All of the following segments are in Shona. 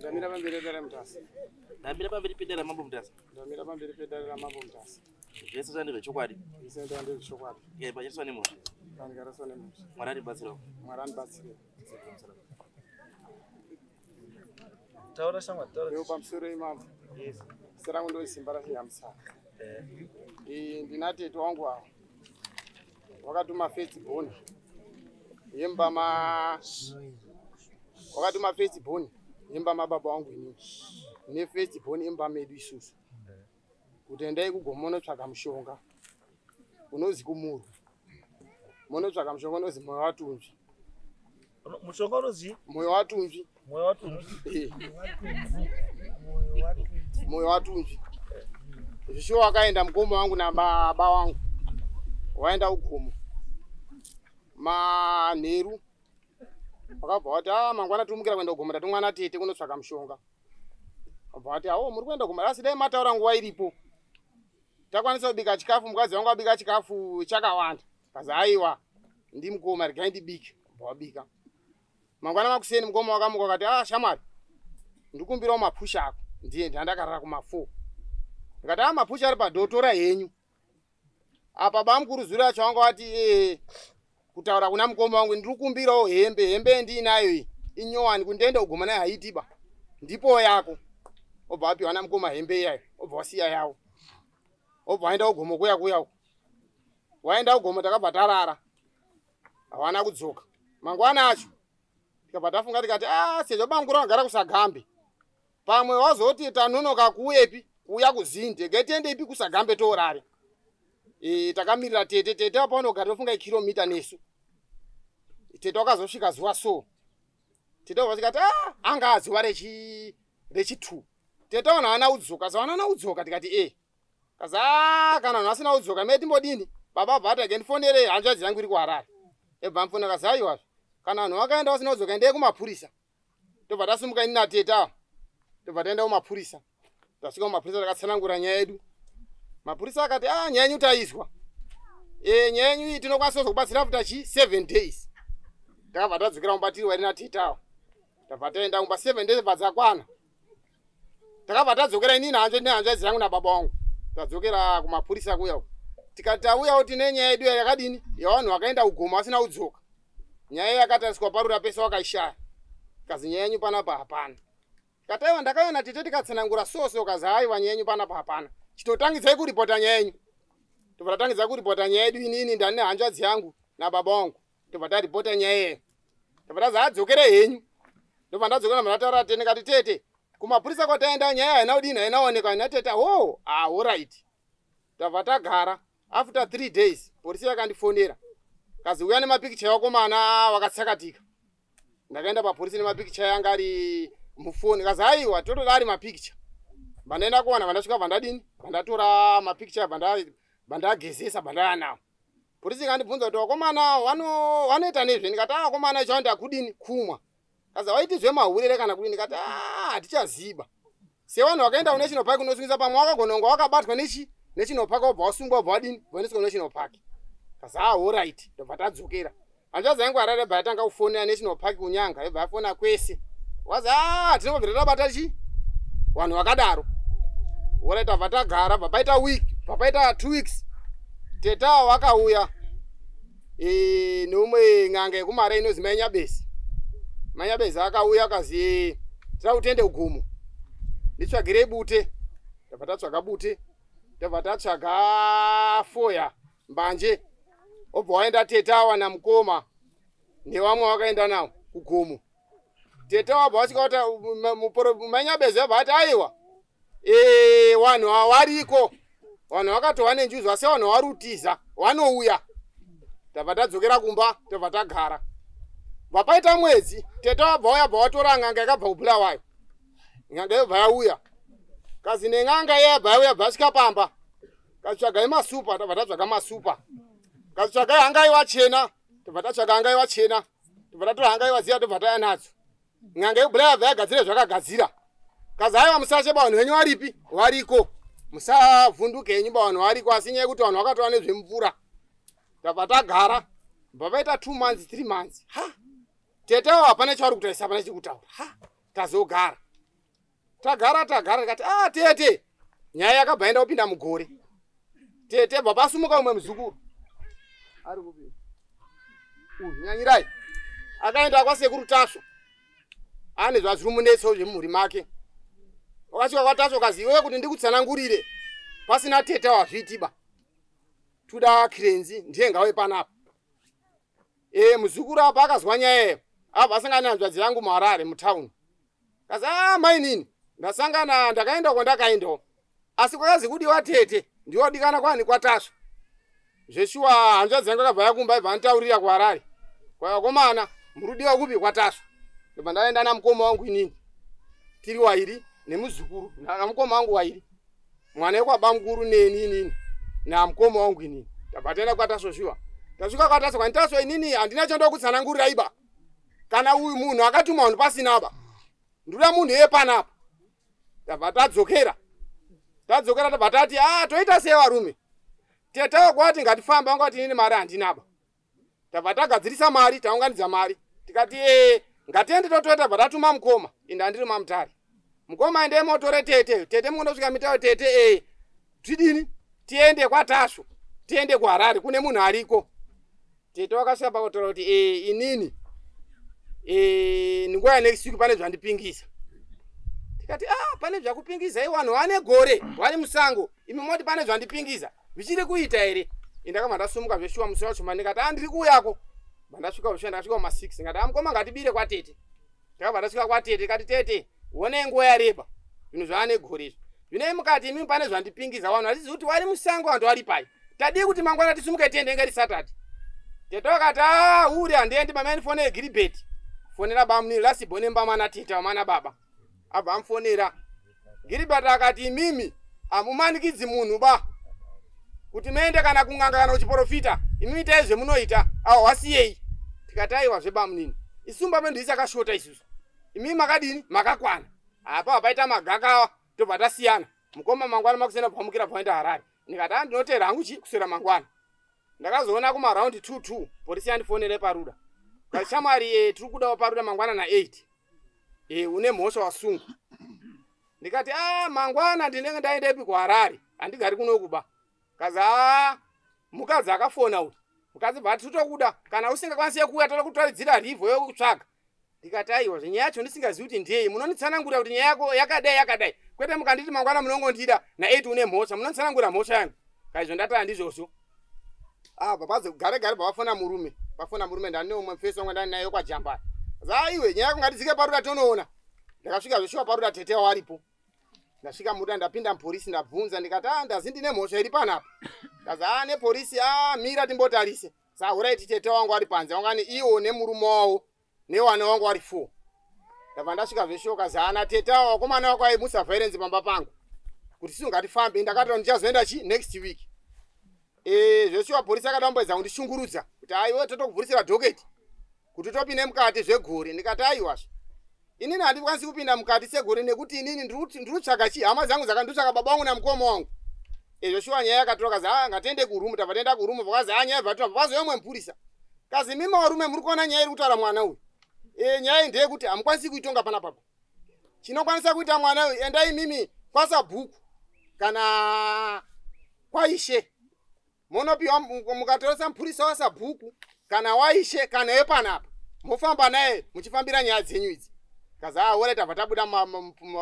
Ndamira pamberi pedera mutasa. Ndamira pamberi pedera mambo mutasa. Ndamira pamberi pedera mambo mutasa. Zvese zvandiro chokwadi. Zvese ndiro chokwadi. Pachiswa nemusha. Pandikaraswa nemusha. Mwari batsira. Mwari andibatsire. Taura shamwa taura. Leo pamusoro imambo. Yes. Sera ndo simba rachihamsa. Ndinatete wangu awo. Wakatuma firstborn. Wakatuma firstborn. Imba mababa wangu ini. Ne firstborn imba medu isusu. Kuti endai kugomono tsvaka mushonga. Unozi kumuru. Mono tsvaka mushonga unozi moyo watunzvi. Mushonga unozi? Moyo watunzvi. Moyo watunzvi. Moyo watunzvi. Zvisho wakaenda mukoma wangu na baba wangu. Waenda ugomo. Manheru. Wakabva wati mangwana tumukira kuenda ugomo tatumwana tete kunotsvaka mushonga. Wakabva wati muri kuenda ugomo asi dai mataura nguva iripo. Takwanisa kubika chikafu, mukadzi wangu abika chikafu chakawanda. Kazi aiwa ndimukoma regai ndibike. Wabika. Mangwana makuseni mukoma wakamuka akati shamwari. Ndikumbirawo mapusha ako. Ndiye ndakarara kuma4. Ndikati mapusha ari padhotora henyu. Apa bamukuru acho wangu ati kutaura kuna mukoma wangu ndikumbirawo hembe ndinayo iyi. Inyowani kundienda ugoma nayo haitiba. Ndipo yako. Obva apiwa na mukoma hembe yayo. Obva wasiya yawo. Obva waenda ugomo kuya. Waenda ugomo takabva tarara. Hawana kudzoka. Mangwana acho. Tikabva tafunga tikati sezvo bamukuru agara kusagambe. Pamwe wazoti tanonoka kuyepi? Kuya kuzinde. Ngatiende ipi kusagambe toorare. Takamirira tete wapaunogara tofunga kilomita nesu. Tete wakazosvika zuva so. Tete wakati anga zuva rechi2. Tete wana hana udzoka. Sawana hana udzoka tikati kaza kana vanhu vasina udzoka metimbodini. Baba bhata kendifonere hanzvadzi yangu iri kuHarare. Ebva mfona kaza aiwa. Kana vanhu vakaenda vasina udzoka endei kumapurisa. Tobva tasumuka ini natete awa. Tobva taenda kumapurisa. Tasvika kumapurisa takatsanangura nyaya yedu. Mapurisa akati nyaya yenyu taizwa. Nyaya yenyu iyi tinokwanisa kuzokubatsira after 7 days. Takabva tadzokera mubatiri wairi natete awa. Tabva taenda kumba 7 days padzakwana. Takabva tadzokera ini nehanzvadzi yangu nababa wangu. Tadzokera kumapurisa kuya. Tikati tauyawo tine nyaya yedu yakadini yavanhu vakaenda ugomo vasina udzoka. Nyaya yakatariswa parura pese wakaishaya. Kazi nyaya yenyu panapa hapana. Tikati ndakaiona tete tikatsanangura soso kazi nyaya yenyu panapa hapana. Chitotangidzai kuripota nyaya yenyu. Tobva tatangidza kuripota nyaya yedu ini ndani nehanzvadzi yangu nababa wangu. Tobva taripota nyaya yeyo. Tobva tazi adzokere henyu. Ndobva ndadzokera mnataura tete ndikati tete kumapurisa kwataenda nyaya haina kudini hainaoneka natete alright. Tabva tagara after 3 days polisi yakandifonera. Kazi uya nemapikicha yakomana wakatsakatika. Ndakaenda papolisi nemapikicha yanga ari mufoni. Kazi aiwa totoda ari mapikicha. Bandaenda kuwana bandasvika bandadini bandatora mapikicha bandagezesa bandanawo. Polisi ikandibvunza kuti wakomana wanoita nezve. Ndikati wakomana icho ndakudini kumwa. Kazi waiti zvemaurere kana kudini. Ndikati hatichaziba. Sevanhu vakaenda kuNational Park kunosungisa pamwe wakagononga wakabatwa National Park wabva wasungwa wabva wadini waendeswa kuNational Park. Kazi alright. Ndobva tadzokera. Hanzvadzi yangu Harare bhatanga kufonera National Park kunyanga yobva yafona kwese. Wazi tinobva tabata vanhu vakadaro. Alright tabva tagara bva paita week bva paita 2 weeks. Tete wakauya neumwe n'anga yekumara inozi Manyabesi. Manyabesi akauya akazi tira kutende ugomo. Nditsvagire bute. Tabva tatsvaga bute. Tabva tatsvaga foya mbanje. Obva waenda tete awana mukoma nevamwe wakaenda nawo kugomo. Tete wabva wasvika kuti Manyabesi abva ati aiwa vanhu variko. Vanhu vakatova nenjuzi asi vanhu varutiza vanouya. Tabva tadzokera kumba tabva tagara. Vapaita mwedzi tete wabva uya bva watora n'anga yakabva kuBulawayo. N'anga yobva yauya. Kazi nen'anga yabva yauya bva svika pamba. Katsvagai masupa tabva tatsvaga masupa. Katsvagai hangaiwa chena tabva tatsvaga hangaiwa chena. Tabva tatora hangaiwa ziya tobva taya nadzo. N'anga yeBulawayo yabva yagadzira zvakagadzira. Kazi aiwa musacheba vanhu venyu varipi? Variko. Musavhunduke henyu vanhu variko asi nyaya yekuti vanhu vakatora nezvemvura. Tabva tagara. Bva paita 2 months 3 months. Tete hapana chauri kutaisa hapana chekutaura. Tazogara. tagara tikati tete nyaya yakabva enda kupinda mugore. Tete bapasumuka umwe muzukuru ari kupinda nyanyirai akaenda kwasekuru Tasvo ane zvazviri munetso zvemumhuri make. Wakasvika kwaTasvo kazi iwe kuti ndikutsanangurire pasina tete wazvitiba tuda kirenzi ndiye ngawe panapa. Muzukuru apa akazwa nyayeyo abva asangana hanzvadzi yangu muHarare mutauni. Kazi mainini ndasangana ndakaenda kwandakaendawo asi kwakazi kudiwa tete ndiwodikana kwani kwaTasvo. Zveshuwa hanzvadzi yangu akabva yakumba ibva anditaurira kuHarare kwakomana murudiwa kupi kwaTasvo. Ndobva ndaenda namukoma wangu inini tiri wairi nemuzukuru namukoma wangu wairi mwana wekwabamukuru neni namukoma wangu inini tabva taenda kwaTasvo. Shuwa tasvika kwaTasvo kwani Tasvo inini handina chandokutsanangurira iba kana uyu munhu akatuma munhu pasinaba ndoda munhu yepanapa. Tabva tadzokera tabva tati toita sei varume tete wakwati ngatifambe wangati inini mari handinaba. Tabva tagadzirisa mari taunganidza mari tikati ngatiende totoita. Tabva tatuma mukoma inde handiri mamutare mukoma ende motore tete mungondosvika mitawo tete tidini tiende kwaTasvo tiende kuHarare kune munhu ariko. Tete wakasvika pakutora kuti inini ninguva next week pane zvandipingisa. Tikati pane zvakupingisa vanhu vane gore vari musango imi moti pane zvandipingisa vichiri kuita here. Ndakabva ndasumuka zveshuwa musi wacho ndikati ndiri kuuyako. Ndasvika zveshuwa ndakasvika kuma6 ngati mukoma ngatibire kwatete. Ndakabva ndasvika kwatete tikati tete one nguva yareba zvinhu zvaane gore izvi zvine mukati imi pane zvandipingisa vanhu vatizi kuti wari musango vanhu vari pai tadii kuti mangwana tisumuke tiende ngeri Saturday. Tete wakati uri handiendi bamai ndifonere Gilbert fonera bamunini lasibhone mbamana tete wamana baba abva amufonera Gilbert akati imimi amumanikidzi munhu ba kuti muende kana kunganga kana kuchiprofita imimi itai zvemunoita wasiyei. Tikati aiwa zvebamunini isumba mendu isakashota isusu imimi makadini makakwana apa paita magakawa tobva tasiyana. Mukoma mangwana makusenda pamukira paenda Harare ndikati ndinotera hangu kusera mangwana. Ndakazoona kuma round 22 polisi yandifonere paruda kati shamwari tiri kudawo paruda mangwana na8 une mhosva wasungu. Ndikati mangwana ndinenge ndaenda ipi kuHarare handigari kunokuba. Kazi mukadzi akafona uyu mukadzi bva titokuda kana usingakwanisi kuuya toda kutwaridzira rivho yokutsvaga. Ndikati aiwa zvenyaya yacho ndisingazivi kuti ndiyei munonditsanangura kuti nyaya yako yakadai kwete mukanditi mangwana munongondida na8 une mhosva munonditsanangura mhosva yangu. Kaizvo ndataa ndizvozvo babaze gare bafona murume ndane umwe mfeso wangu ndani nayo kwajamba. Iwe nyaya yako ngatidzike paruda tonoona. Ndakasvika zveshuwa paruda tete waripo. Ndasvika muruda ndapinda mupolisi ndabvunza ndikati ndazi ndine mhosva iri panapa. Kazi nepolisi mira timbotarise. Alright tete wangu ari panze wangani iwo nemurume wawo newana wangu ari 4. Ndabva ndasvika zveshuwa kazi tete wakomana wako aimusa violence pamba pangu kuti singatifambe. Ndakati ndichazoenda next week. Zveshuwa polisi akatomboedza kundishungurudza kuti iwe totokuvhurisira dhoketi kuti topinde mukati zvegore. Ndikati aiwazve inini handikwanisi kupinda mukati segore nekuti inini ndirutsvaga hama dzangu dzakandutsvaga baba wangu namukoma wangu. Zveshuwa nyaya yakatoka kazi ngatiende kurumu. Tabva taenda kurumu vakazi nyaya ibva vazoyo mwe mupurisa. Kazi mimi varume muri kuona nyaya iri kutaura mwana uyu nyaya iyi ndeyekuti hamukwanisi kuitonga panapa. Chinokwanisa kuita mwana uyu endai mimi kwasabhuku kana kwaishe munopiwa mukatoresa mupurisa wasabhuku kana waishe kana yepanapa mofamba naye muchifambira nyaya dzenyu idzi. Kazi ore tabva tabuda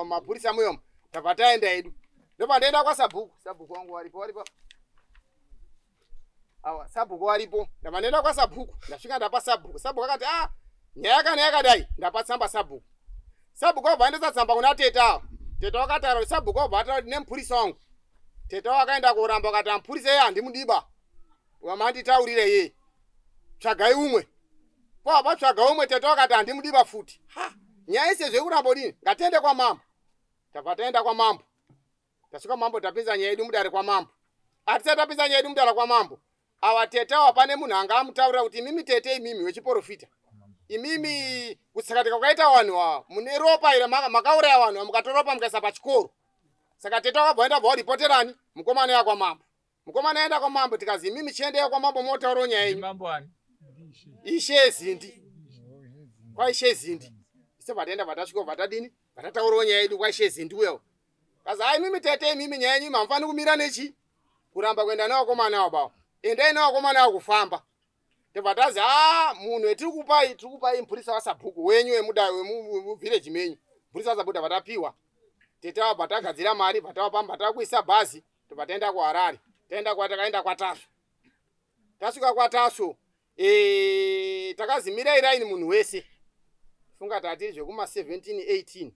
mapurisa muyomo tabva taenda edu. Ndobva ndaenda kwasabhuku. Sabhuku wangu waripo sabhuku waripo. Ndabva ndaenda kwasabhuku ndasvika ndapa sabhuku. Sabhuku akati nyaya kana yakadai ndapa tsamba sabhuku. Sabhuku wabva ndesa tsamba kuna tete awo. Tete wakataura kuti sabhuku wabva ataura kuti nemupurisa wangu. Tete wakaenda kuramba akati mupurisa iye handimudiba wamanditaurire ye tsvagai umwe. Wabva tsvaga umwe tete wakati handimudiba futi. Nyaya ise zvekuramba dini ngatiende kwamambo. Tabva taenda kwamambo. Tasvika mambo tapinza nyaya yedu mudare kwamambo. Atisati tapinza nyaya yedu mudare kwamambo awa tete awa pane munhu anga amutaurira kuti imimi tete imimi wechiprofita imimi kutsakatika kwakaita vanhu mune ropa ire makauraya vanhu mukatoropa mukaisa pachikoro. Saka tete wakabva enda bva ripoterani mukomana yakwamambo. Mukomana aenda kwamambo tikazi imimi chiendeyo kwamambo motaura nyaya iyi. Ishe Zindi. Kwa Ishe Zindi. Ise vatenda vatasvika vatadini Vatataurawo nyaya yedu kwashezi ndiwewo. Kazi hai mimi tete mimi nyaya yenyu mamfani kumira nechi? Kuramba kuenda nawo komana nawo bawo. Endai nawo komana nawo kufamba. Tebva tazi munhu etiri kupai mupurisa wasabhuku wenyu wemuvillage menyu. Mupurisa wasabhuku vatapiwa. Tete ava bvatagadzira mari bvatavapamba takuisa bhazi tobva taenda kuHarare. Takaenda kwaTaso. Tasvika kwaTaso takazimira iraini munhu wese. Funga tati zvekuma 17-18.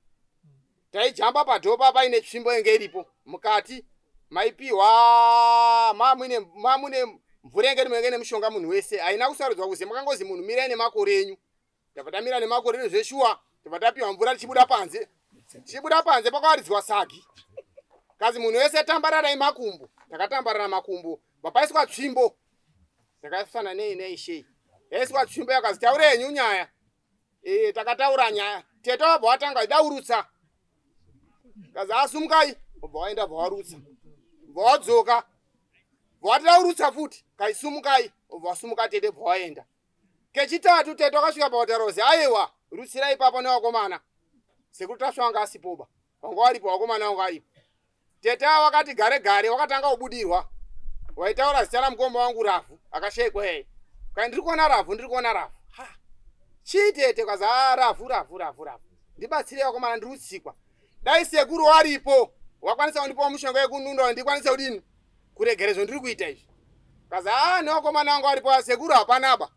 Taijamba padhopa paine tsvimbo yenge iripo. Mukati maipiwa mamune mvura yenge rimwe nemushonga munhu wese. Haina kusarudzwa kuzi makangozi munhu mirai nemakore enyu. Tabva tamira nemakore enyu zveshuwa. Tobva tapiwa mvura tichibuda panze. Tichibuda panze pakawaridzwa sagi. Kazi munhu wese tambararai makumbo. Takatambarara makumbo. Vapaiswa tsvimbo. Takafana neishei. Yaiswa tsvimbo yakazi taurei henyu nyaya. Takataura nyaya. Tete wabva watanga idaurutsa. Kazi asumukai. Wabva waenda bva warutsa. Bva wadzoka. Bva wataurutsa futi. Kaisumukai. Wabva wasumuka tete bva waenda. Kechitatu tete wakasvika pautarozi aiwa rutsirai ipapo newakomana. Sekuti tasva wanga asipoba. Wanga waripo wakomana wanga aripo. Tete wakati gare wakatanga kubudirwa. Waitaura zita ramukoma wangu Ravhu. Akashekwa yeye. Kai ndiri kuona Ravhu. Chii tete kazi Ravhu. Ndibatsire wakomana ndiri kutsikwa. Dai sekuru waripo. Wakwanisa kundipawo mushonga yekununda ndikwanisa kudini? Kuregerezvo ndiri kuita izvi. Kazi newakomana wangu waripo sekuru hapanaba.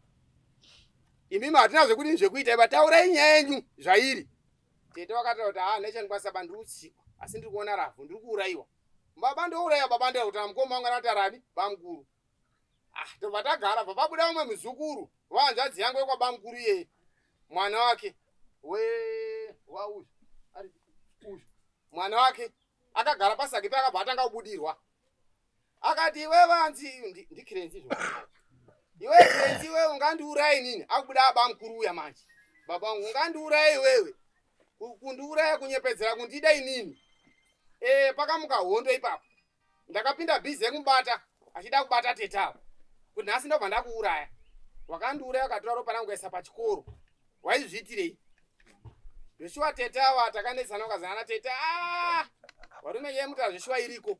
Imimi hatina zvekudini zvekuita iba taurai nyaya yenyu zvairi. Tete wakataura kuti nechandikwanisa ba ndiri kutsikwa. Asi ndiri kuona Ravhu ndiri kuuraiwa. Baba ndouraiwa baba ndauta mukoma wangu anati Rabi bamukuru. Tobva tagara pabuda umwe muzukuru wanzvadzi yangu yekwabamukuru iyeye. Mwana wake wauyu ari uyu. Mwana wake akagara pasagi pakabva atanga kubudirwa. Akati iwe vanzi ndikirenzi zvo. Iwe kirenzi iwe ungandiurai nini? Akubuda abamukuru uya manje. Baba wangu ungandiurai wewe. Kundiuraya kunyepedzera kundida inini. Pakamuka hondo ipapo. Ndakapinda bhizi yekumubata, achida kubata tetawo. Kuti nhasi ndobva ndakuuraya. Wakandiuraya ukatora ropa rangu ukaisa pachikoro. Waizviitirei? Zveshuwa tetawa takanetsana ukazana teta. Varume yemuta zveshuwa iriko.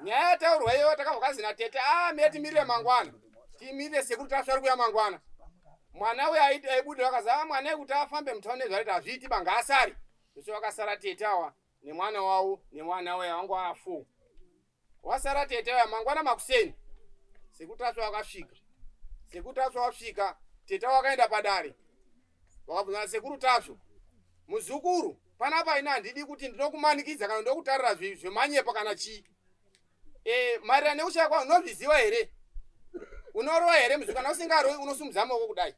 Nyaya yataurwa iyo takabva kazina teta. Mie timirire mangwana. Timirire sekuru tasvara kuya mangwana. Mwana uya aibudira akaza mwana kuti afambe mutauni zvaiti hazviiti banga asari. Zveshuwa akasara tetawa. Nemwana wawo nemwana weya wangu afu. Wasara tete weya mangwana makuseni. Sekutaswa wakasvika. Sekutaswa wasvika tete wakaenda padare. Wakabvunza sekuru tasvo. Muzukuru panapa ina ndidi kuti ndinokumanikidza kana ndokutarira zvemanyepo kana chi. Marira neushaya kwa unozviziva here? Unorowa here muzukana usingaroi unosumudza maoko kudai.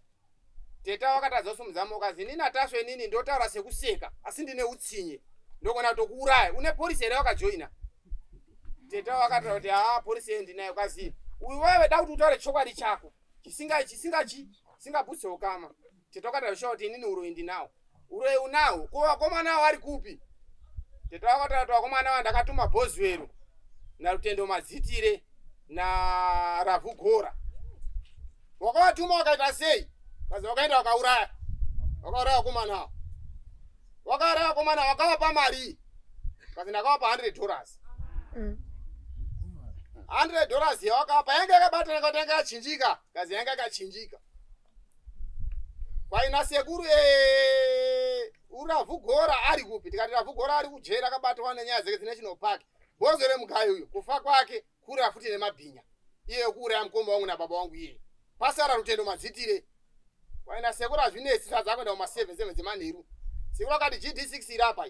Tete wakatadza kusumudza maoko kazi nini Natasha inini ndotaura sekuseka asi ndine utsinye. Ndokona tokuuraya une polisi here wakajoina. Tete wakataura kuti polisi ndinayo kazi uyu wewe da kuti utaure chokwadi chako chisingabvutse ukama. Tete wakataura kuti inini uroyi ndinawo. Uroyi unawo ko wakomana nawo ari kupi? Tete wakataura kuti wakomana nawo ndakatuma Boswell naRutendo Madzitire na Ravhu Gora. Wakavatuma wakaita sei? Kazi wakaenda wakauraya. Wakauraya wakomana nawo. Wakauraya wakomana wakavapa mari. Kazi ndakavapa $100. $100 yawakapa yanga yakabata nekatenga yachinjika. Kazi yanga yakachinjika. Kwaina sekuru Ravhu Gora ari kupi? Tikati Ravhu Gora ari kujera akabatwa nenyaya dzake dzine park. Bozore mukai uyu kufa kwake kuri afuti nemabhinya. Iye kuuraya mukoma wangu nababa wangu iye. Pasara Rutendo Madzitire. Kwaina sekuru azvinesi sadzakwenda kuma7 dzemanheru. Sekuru akati GD6 iri apa.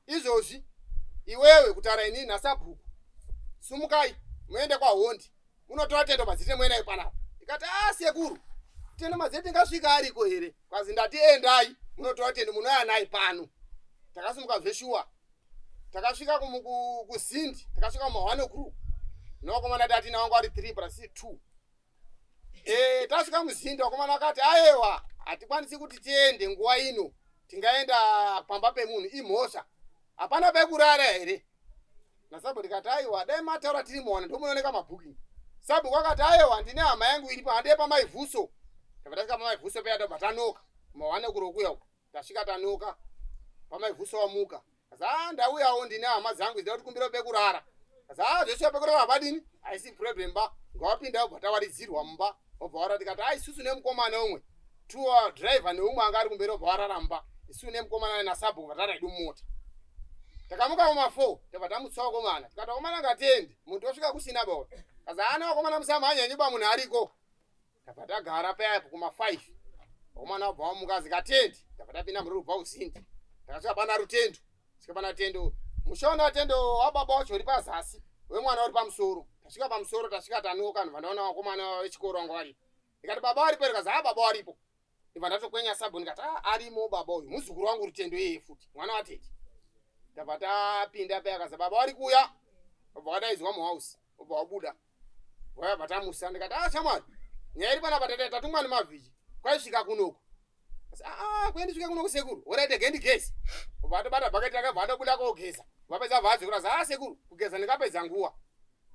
Izvozvi iwewe kutaura inini nasabhuku. Sumukai muende kwaHondi. Unotora Tendo Madzitire muenai panapa. Ikati sekuru Tendo Madzitire ngasvika ariko here? Kwazi ndati endai munotora Tendo munoya naye pano. Takasumuka zveshuwa. Takasvika kuZindi, takasvika kuma1 o'clock. Nokomana dati na wangu ari 3+2. Tasvika muZindi wakomana akati aiwa hatikwanisi kuti tiende nguva ino. Tingaenda pamba pemunhu imhosva. Hapana pekurara here? Nasabu ndikati aiwa dai mataura tiri muwana ndomunooneka mabhuking. Sabu wakati aiwa ndine hama yangu iripo handei pamaivhuso. Tabva tasvika pamaivhuso peya tobva tanoka. Kuma1 o'clock uya tasvika tanoka. pamaivhuso wamuka kaza ndauyawo ndine hama dzangu dzida kuti kumbira pekurara kaza zveshe pekurara padini aisi problem ba ngawapinda ubva tawaridzirwa mumba obva warati kati aisusu nemukomana umwe tour driver neumwe anga ari kumberi obva wararamba isu nemukomana nasabu vataraidi mumota takamuka kuma4 tabva tamutsawa komana tikati komana ngatendi muntu osvika kusina bawa kaza ana wakomana musamhanyanyiba munhu ariko tabva tagara paipo kuma5 komana wabva wamuka zikatendi tabva tapinda muri rubva uzindi takasvika pana rutendo svika pana tendo mushona watendo wababa wacho uri pazasi wemwana uri pamusoro tasvika pamusoro tasvika tanoka ndibva ndaona wakomana wechikoro wanga varipo ndikati baba waripo ere kaza baba waripo ndibva ndatokwenya sabhu ndikati arimo baba uyu muzukuru wangu rutendo iyeye futi mwana watete tabva tapinda paya kaza baba wari kuya obva wadaidzwa muhausi obva wabuda wayabva tamusa ndikati shamwari nyaya iri panapa tatumwa nemavhiji kwaisvika kunoko kuendisvika kuno kusekuru oraite gendigezi obva atobata bhaketi akabva atobuda koogeza vapedza bva adzokera za sekuru kugeza ndikapedza nguva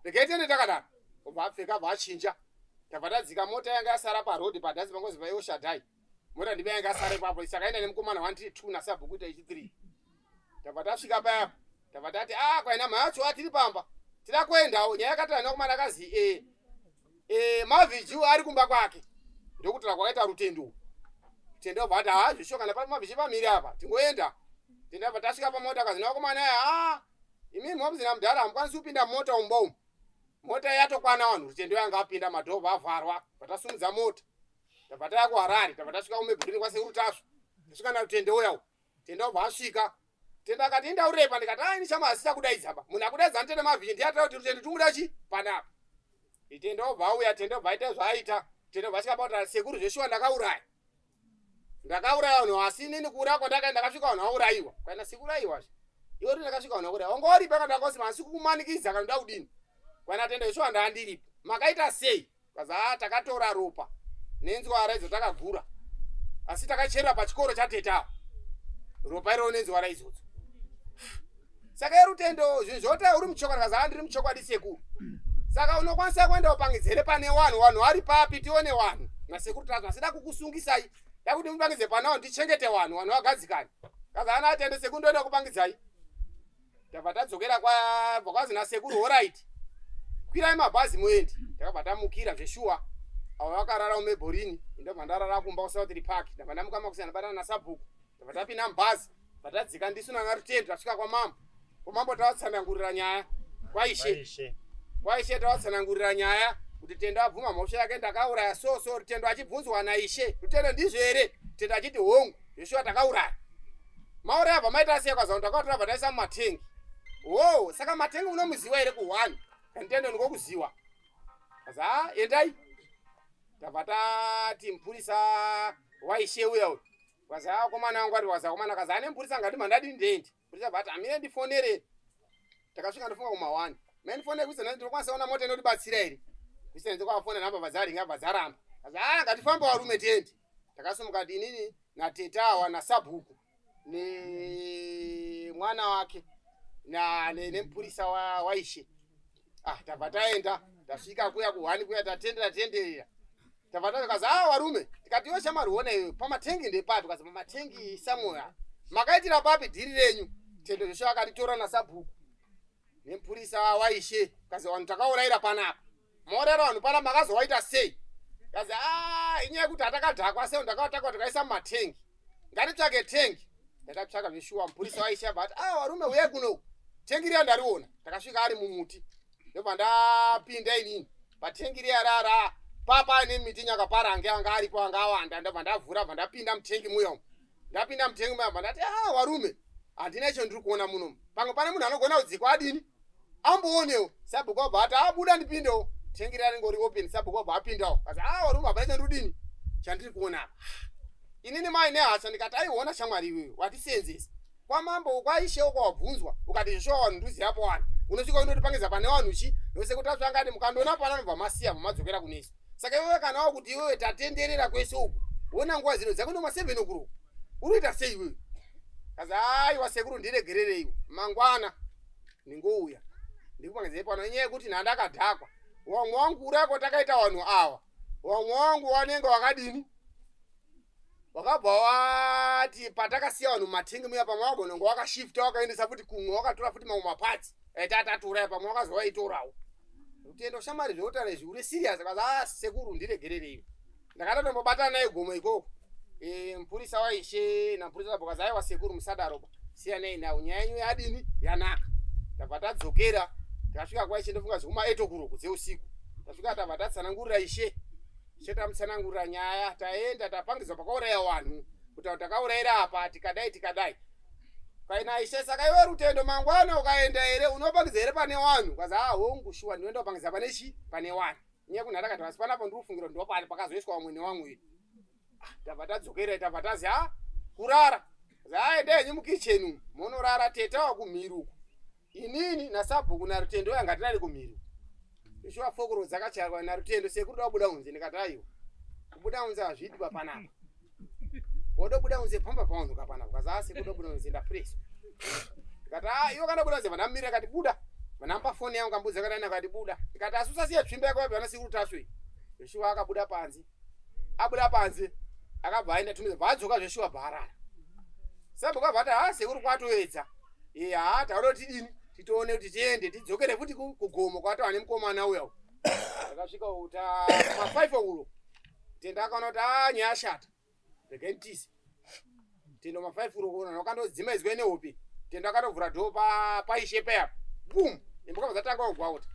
rekeitende takadaro obva apfeka abva achinja tabva tadzika mota yanga yasara parodhi padhazi pangozi payoshadhai mota ndibe yanga yasara ipapo sakaenda nemukomana 132 nasabhu kuita ichi3 tabva tasvika payapo tabva tati kwaina mhaya yacho atiri pamba tira kuendawo nyaya yakati ana komana akazi mavhiji ari kumba kwake ndokutira kwakaita rutendo tende obva ati zvishokana pa mavhiji pamiri apa tingoenda tendabva tasvika pamota akazi nakomana aya imini mwamuzina mudhara hamukwanisi kupinda mota umba umu mota yatokwana vanhu rutendo yanga apinda madhobha avharwa vatasumudza mota tabva taya kuharari tabva tasvika kumebhurini kwasekuru tasva tasvika narutendo uyawo tende obva asvika tende akati indaurepa ndikati ini chama hasisa kudaidzaba munhu akudaidza notende mavhiji ndiyatira kuti rutendo tumuda chi panapa itende obva auya tende obva aita zvaaita tende obva asvika pauti sekuru zveshuwa ndakauraya vanhu asi inini kuuraya kwandakaenda ndakasvika vanhu aurayiwa kwaina sikurayiwazve iwe uri ndakasvika vanhu aurayiwa wanga waripa kana ndakausi masi kukumanikidza kana ndoda kudini kwaina tende zveshuwa ndaandiripo makaita sei kaza takatora ropa nenzwara idzo takagura asi takachera pachikoro chatetawo ropa iro nenzwara idzodzo saka irutendo zvinhu zvota uri muchokwadi kaza ndiri muchokwadi sekuru saka unokwanisa kuenda upangidzere pane vanhu vari papi tione vanhu nasekuru tazva asida kukusungisai yakuti mupangidze panawo ndichengete vanhu vagadzikani kaza ana atende sekuru ndoenda kupangidzai tabva tadzokera kwabva kwazi nasekuru oraiti kwirai mabhazi muendi takabva tamukira zveshuwa avo vakarara mumebhorini ndobva ndarara kumba kusouthry park ndabva ndamukama kusiyana batana nasabhuku ndabva tapinda mubhazi vatadzika ndisu nanarutendo tasvika kwamambo tavatsanangurira nyaya kwaishe tavatsanangurira nyaya kuti tendo abvuma mhosva yake ndakauraya so rutendo achibvunzwa naishe rutendo ndizvo here tendo achiti hongu zveshuwa takauraya mauraya abva maita sei kwaza ndakatora abva taisa mumatengi saka matengi unomuziva here ku1 kanitendo ndikokuziva kaza endai tabva tati mupurisa waishe uya uyu kaza akomana wangu ari waza komana kaza ane mupurisa ngati mandadi ndendi mupurisa bva ati amire ndifonere takasvika ndofunga kuma1 mendifonere kuisa ndinokwanisa kuona mota inotibatsira here kuisa ndikwafonera namba bvazaringa bvazaramba kaza ngatifamba warume tendi takasumuka ti inini natetawa nasabhuku nemwana wake nemupurisa waishe tabva taenda tasvika kuya ku1 kuya tatenderera tabva takaza warume tikati iwe shamwari uona iwe pamatengi ndepapi kaza pamatengi samoya makaitira papi dhiri renyu tendo zvesho akatitora nasabhuku nemupurisa waishe kazi vanhu takaurayira panapa maurayira vanhu pana makazowaita sei kazi inyaya yekuti hatakadhakwa sei ndakatakwa tikaisa mumatengi ngatitsvake tengi ndakatsvaka zveshuwa mupurisa waishe abva ati warume uyai kuno tengi riya ndariona takasvika ari mumuti ndobva ndapinda inini patengi riya rara papa nemiti nyakaparange anga aripo anga awanda ndobva ndavhura bva ndapinda mutengi muya umu ndapinda mutengi muya bva ndati warume handina icho ndiri kuona munomu pamwe pane munhu anogona kudzikwa adini amboonewo sabhuku wabva ati buda ndipindewo tengi riya ringori open sabhuku wabva apindawo kazi warume hapana icho ndudini chandiri kuona apa inini mai nehasha ndikati aiona shamwari iwewe watisenzesa kwamambo kwaishewo kwawabvunzwa ukati zveshowa vanhu nduziyapo wani unosvika unotipangidza pane vanhu chi nosekuti asvangati mukandoona pana nobva masiya mamadzokera kunesu saka iwewe kana wakuti iwewe tatenderera kwese uku wona nguva zino dzako ndoma 7 okuruku unoita sei iwewe kazi aiwa sekuru ndiregerereiwo mangwana ndingouya ndikupangidzai pano inyaya yekuti nhandakadhakwa wamwe wangu urako takaita vanhu awa wamwe wangu wanenge wakadini wakabva wati patakasiya vanhu matingi muya pamwe wagonongo wakashifta wakaendesa futi kumwe wakatora futi mamwe mapatsi aitatatura pamwe wakazovaitorawo rutendo shamari zveutano izvi uri sirias akazi sekuru ndiregererei ndakatotombobatana naye gomo ikoko mupurisa waishe namupurisa wabhokazi aiwa sekuru musadaroba siyanei nawo nyaya yenyu yadini yanaka tabva tadzokera tasvika kwaishe ndofunga zvekuma 8 o'clock dzeusiku tasvika tabva tatsanangurira ishe tamutsanangurira nyaya taenda tapangidzwa pakauraya vanhu kuti takaurayira apa tikadai kaina ishe saka iwe rutendo mangwana ukaenda here unopangidza here pane vanhu kazi hongu shuwa ndinoenda kupangidza pane chi pane vanhu nyaya kunharakati vasi panapo ndikufungira ndopane pakazoiswa vamwe nevamwe tabva tadzokera tabva tazi kurara zaende henyu mukicheni munorara teta wakumhiruku inini nasabhuku narutendo yanga tinari kumhiruku ishuwa fokoro dzakachayarwa narutendo sekuru dabuda unze ndikati aiwa kubuda unze hazvidi papanapa wodobuda unze pamba paunhu kapanapa kazi sekuru dobuda unze ndapresa ndikati iwo kana buda unze vanamira akati buda vanamba foni yangu kambudza kadani akati buda ndikati asi usasiya tsvimba yako yabva nasekuru taswe ishuwa akabuda panze abuda panze akabva aenda tumiza bvaadzoka zveshuwa bharara sabhuka bvati sekuru kwatoedza tauda kuti tidini titoone kuti tiende tidzokere futi kugomo kwatova nemukomana uya akasvika uta ma5 ulo tenda akaona kuti nyaya ashata regenitisi tendo ma5 ulo kuona wakandodzima izwe nehope tendo akatovhura dhoo paishe peyapo bum imboka dzatanga kugwauta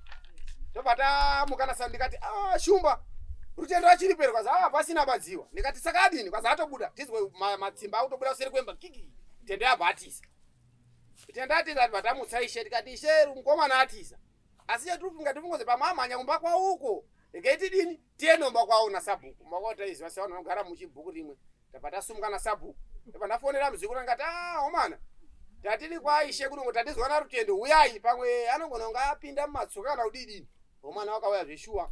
tobva tamukana ndikati shumba rutendo achiri peri kwazi pasina badziwa ndikati saka adini kwazi atobuda tizwe matsimba autobuda useri kwemba kiki tendo yabva atisa tenda atiza vatamutsa ishe tikati ishe mukomana atisa asi chatirifunga tifungoze pamamhanya kumba kwauko ikaiti dini tiye nomba kwao nasabhuku mba kwao taiziva sevanhu vanogara muchibhuku rimwe tabva tasumuka nasabhuku tabva ndafonera muzvikuru ndikati omana tatiri kwaishe kunongo tatizwana rutendo uyai pamwe anogona kunga apinda mumatsoka kana kudidini omana wakauya zveshuwa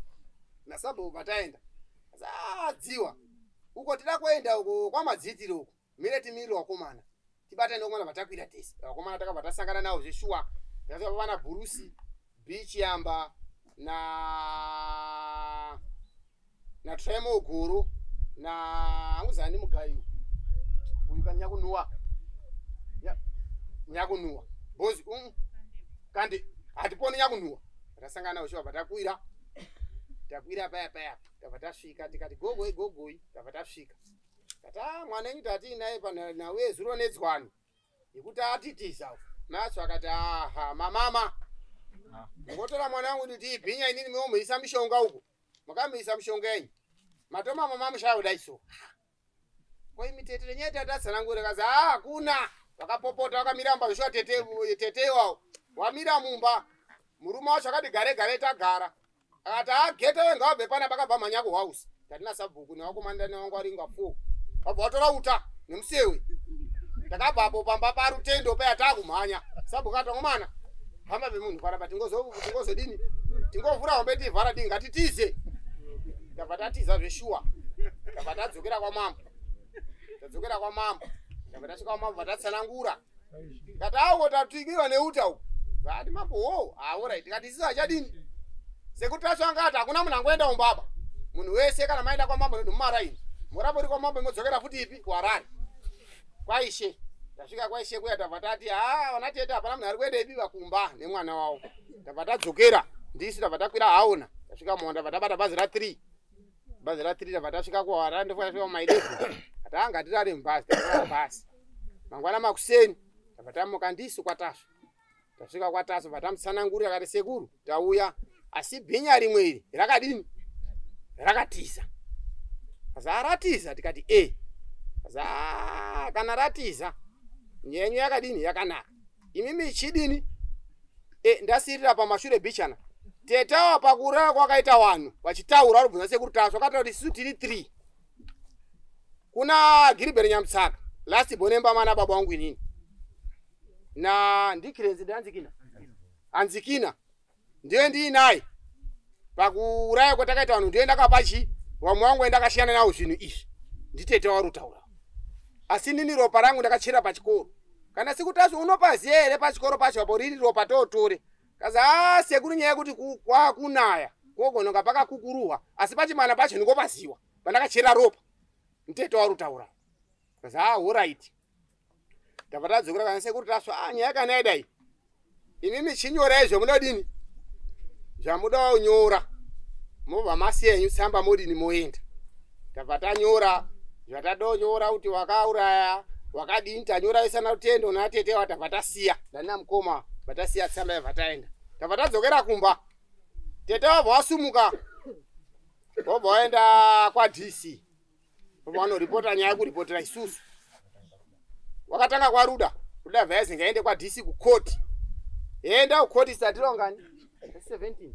nasabhuku pataenda dziwa uko tida kuenda uko kwamadzitiri uko mire timirire wakomana tibata ndokomana vatakwira tese vakomana takabva tasangana navo zveshuwa takasvika pavana bhurusi beach yamba na tremo guru na anguzani mugayu uyu kanyakunuwa nyakunuwa bozi kandi hatiponi nyakunuwa tasangana navo shuwa vatakwira paya tabva tasvika tikati gogoi tabva tasvika kata mwana enyu tati naye nawe zuro nedzwani yekuti atitiza nacho akati mamama ngotora mwana wangu kuti ibhinya inini memuisa mishonga uko makamuisa mishonga yenyu matoma mama mushauda so koi mitetere nyaya tatatsanangure kazi hakuna vakapopota vakamira mumba zveshuwa tete wavo wamira mumba murume wacho akati gare tagara akati gete wenga wabve pana pakabva mhanya kuhouse tatina sabhuku nevakomandani vangu varinga 4 wabva watora uta nemusewe takabvapo pamba parutendo payatakumhanya sabhuku atangomana hamba vemunhu parapa tingozodini tingovhura hombe tivhara dii ngatitize tabva tatiza zveshuwa tabva tadzokera kwamambo tabva tasvika kwamambo vatatsanangura tikati tatwikiwa neuta uku vati mambo aorai tikati isiso achadini sekuti tacho angati hakuna munhu angoenda umbaba munhu wese kana maenda kwamambo ndomumaraini murapori kwamambo imodzokera futi ipi kuharare kwaishe tasvika kwaishe kuya tabva tati vana tete hapana munhu ari kuenda ibiva kumba nemwana wavo tabva tadzokera ndisi tabva takwira haona tasvika muhonda tabva tabata bhazi ra3 tabva tasvika kuharare ndofana tasvika kuma11 atanga tirari mubhazi tabva bhazi mangwana makuseni tabva tamuka ndisi kwatasva tasvika kwatasva tabva tamutsanangurira akati sekuru tauya asi bhinya rimwe iri rakadini rakatiza kazi ratiza tikati kazi kana ratiza nyenyu yakadini yakanaka imi michidini ndasirira pamashure bichana tetawa pakurara kwakaita vanhu vachitaura rubvunza sekuru tasva kataura kuti sisu tiri 3 kuna Gilbert Nyamutsaka last bonemba mana baba wangu inini na ndikirenzi ndanzikina anzikina ndiye ndiinaye pakuraya kwatakaita vanhu ndiye ndakapachi vamwe wangu endakashiyana nawo zvinhu izvi nditete warutaura asi nini ropa rangu ndakachera pachikoro kana sikutazi unopaziya here pachikoro pacho apo riri ropa totore kazi sekuru nyaya yekuti kwakunaya kogononga pakakukuruhwa asi pachimwana pacho ndingopaziwa pandakachera ropa nditete warutaura Kaza alright. Tavatadzokera kana sekuru taswa nyaya yakanaida iyi. Imimi chinyora izvo munodini? Zvamuda unyora. Mobva masiyenyu samba modini moenda. Tavatanyora zvatadonyora kuti wakauraya wakadini tanyora isana utendo natete watavatasiya. Ndana mukoma vatasiya tsamba yavataenda. Tavatadzokera kumba. Tete wabva wasumuka. Wabva waenda kwa DC. Vanoripota nyaya kuripotera isusu. Wakatanga kwa Ruda. Ruda vhazi ngaende kwa DC kukoti. Enda kukoti satirongani 17.